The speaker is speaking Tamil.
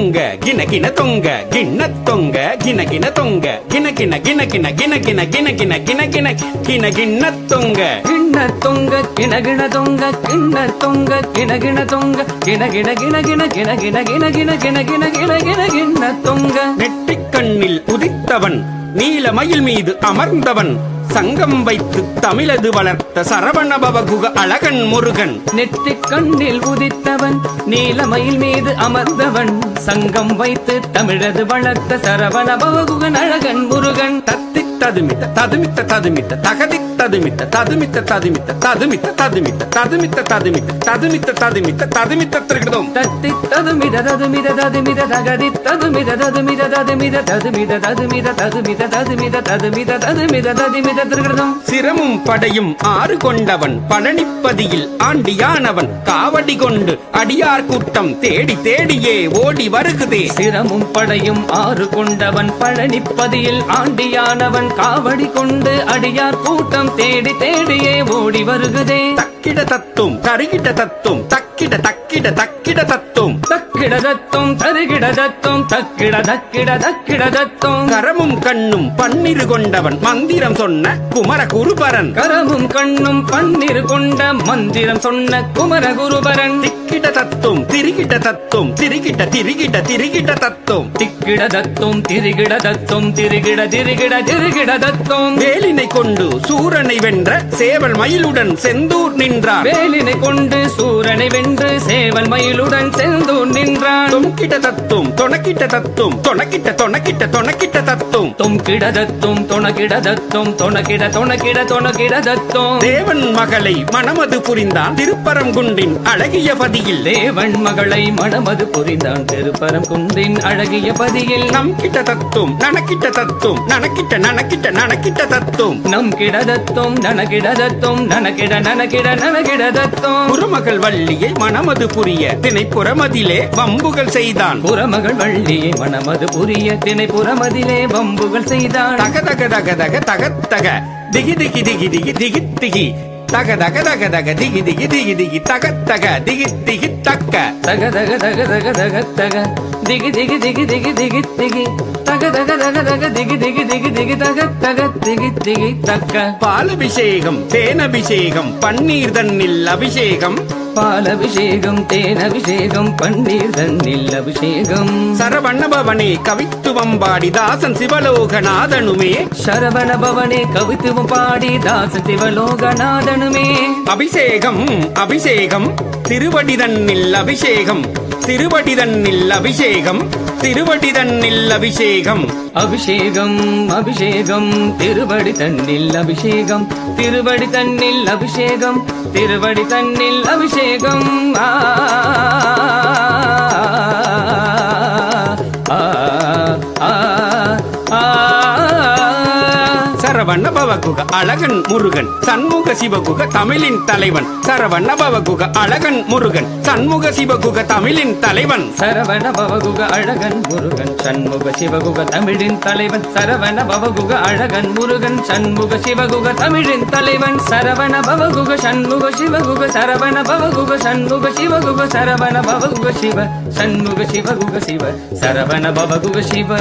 தொங்க கின கின தொங்க கிண்ண தொங்க கின கின தொங்க கின கின கின கின கின கின கின கின கின கின கின கிண்ண தொங்க கிண்ண தொங்க கின கின தொங்க கிண்ண தொங்க கின கின தொங்க கின கின கின கின கின கின கின கின கின கின கின கின கிண்ண தொங்க நெற்றிக் கண்ணில் உதித்தவன் நீலமயில் மீது அமர்ந்தவன் சங்கம் வைத்து தமிழது வளர்த்த சரவணபவகுக அழகன் முருகன் நெற்றிக் கண்ணில் உதித்தவன் நீலமயில் மீது அமர்ந்தவன் சங்கம் வைத்து தமிழது வளர்த்த சரவணபவகுகன் அழகன் முருகன் தத்தி ததுமித்த ததுமித்த ததுமித்த தகதி ததுமித்த ததுமித்த ததுமித்த ததுமித்த ததுமித்த ததுமித்த ததுமித்த ததுமித்த ததுமித்த ததுமித்த திருகிடும் தத்தி ததுமித ததுமித ததுமித தகதி ததுமித ததுமித ததுமித ததுமித ததுமித ததுமித ததுமித ததுமித ததுமித ததுமித திருகிடும் சிரமும் படையும் ஆறு கொண்டவன் பழனிப்பதியில் ஆண்டியானவன் காவடி கொண்டு அடியார் கூட்டம் தேடி தேடியே ஓடி வருகுதே சிரமும் படையும் ஆறு கொண்டவன் பழனிப்பதியில் ஆண்டியானவன் காவடி கொண்டு அடியார் கூட்டம் தேடி தேடியே ஓடி வருகுதே தக்கிட தத்தும் தருகிட தத்தும் தக்கிட தக்கிட தக்கிட தத்தும் தக்கிட தத்தும் தருகிட தத்தும் தக்கிட தக்கிட தக்கிட தத்தும் கரமும் கண்ணும் பன்னிரு கொண்டவன் மந்திரம் சொன்ன குமர குருபரன் கரமும் கண்ணும் பன்னிரு கொண்ட மந்திரம் சொன்ன குமர குருபரன் திக்கிட தத்தும் திரிகிட தத்தும் திரிகிட திரிகிட திரிகிட தத்தும் திக்கிட தத்தும் திரிகிட தத்தும் திரிகிட திரிகிட திரிகிட தத்தும் வேலினை கொண்டு சூரனை வென்ற சேவல் மயிலுடன் செந்தூர் நின்றார் வேலினை கொண்டு சூரனை வென்று சேவல் மயிலுடன் செந்தூர் நின்றான் தொங்கிட தத்தும் தொணக்கிட்ட தத்தும் தொணக்கிட்ட தொணக்கிட்ட தொணக்கிட்ட தத்தும் தொங்கிட தத்தும் தொணக்கிட தத்தும் தொணக்கிட தொணக்கிட தொணக்கிட தத்தும் தேவன் மகளை மணமது புரிந்தான் திருப்பரங்குன்றின் அழகிய பதியில் தேவன் மகளை மணமது புரிந்தான் திருப்பரங்குன்றின் அழகிய பதியில் நம் கிட்ட தத்தும் நனக்கிட்ட தத்தும் நனக்கிட்ட நனக்கிட்ட நனக்கிட்ட தத்தும் நம் கிட தத்தும் நனகிட தத்தும் நனகிட நனகிட நனகிட தத்தும் குருமகள் வள்ளியை மணமது புரிய திணைப்புறமதிலே வம்புகள் செய்தான் புறமகள் வள்ளியை மணமது புரிய திணைப்புறமதிலே வம்புகள் செய்தான் தக தக தக தக தகத்தக திகி திகி திகி திகி திகி திகி தக தக தக தக திகி திகி திகி திகி தகத்தக திகி திகி தக்க தக தக தக தக தக தக திகி திகி திகி திகி திகி திகி தக தக தக தக திகி திகி திகி திகி தக தக திகி திகி தக்க பாலபிஷேகம் தேனபிஷேகம் பன்னீர் தன்னில் அபிஷேகம் பாலபிஷேகம் தேனபிஷேகம் பன்னீர் தன்னில் அபிஷேகம் சரவணபவனே கவித்துவம் பாடி தாசன் சிவலோகநாதனுமே சரவண பவனே கவித்துவம் பாடி தாசன் சிவலோகநாதனுமே அபிஷேகம் அபிஷேகம் திருவடி தன்னில் அபிஷேகம் திருவடி தன்னில் அபிஷேகம் திருவடி தன்னில் அபிஷேகம் அபிஷேகம் அபிஷேகம் திருவடி தன்னில் அபிஷேகம் திருவடி தன்னில் அபிஷேகம் திருவடி தன்னில் அபிஷேகம் சரவண பவகுக அழகன் முருகன் சண்முக சிவகுக தமிழின் தலைவன் சரவண பவகுக அழகன் முருகன் சண்முக சிவகுக தமிழின் தலைவன் சரவண பவகுக அழகன் முருகன் சண்முக சிவகுக தமிழின் தலைவன் சரவண பவகுக அழகன் முருகன் சண்முக சிவகுக தமிழின் தலைவன் சரவண பவகுக சண்முக சிவகுக சரவண பவகுக சண்முக சிவகுக சரவண பவகுக சிவ சண்முக சிவகுக சிவ சரவண பவகுக சிவ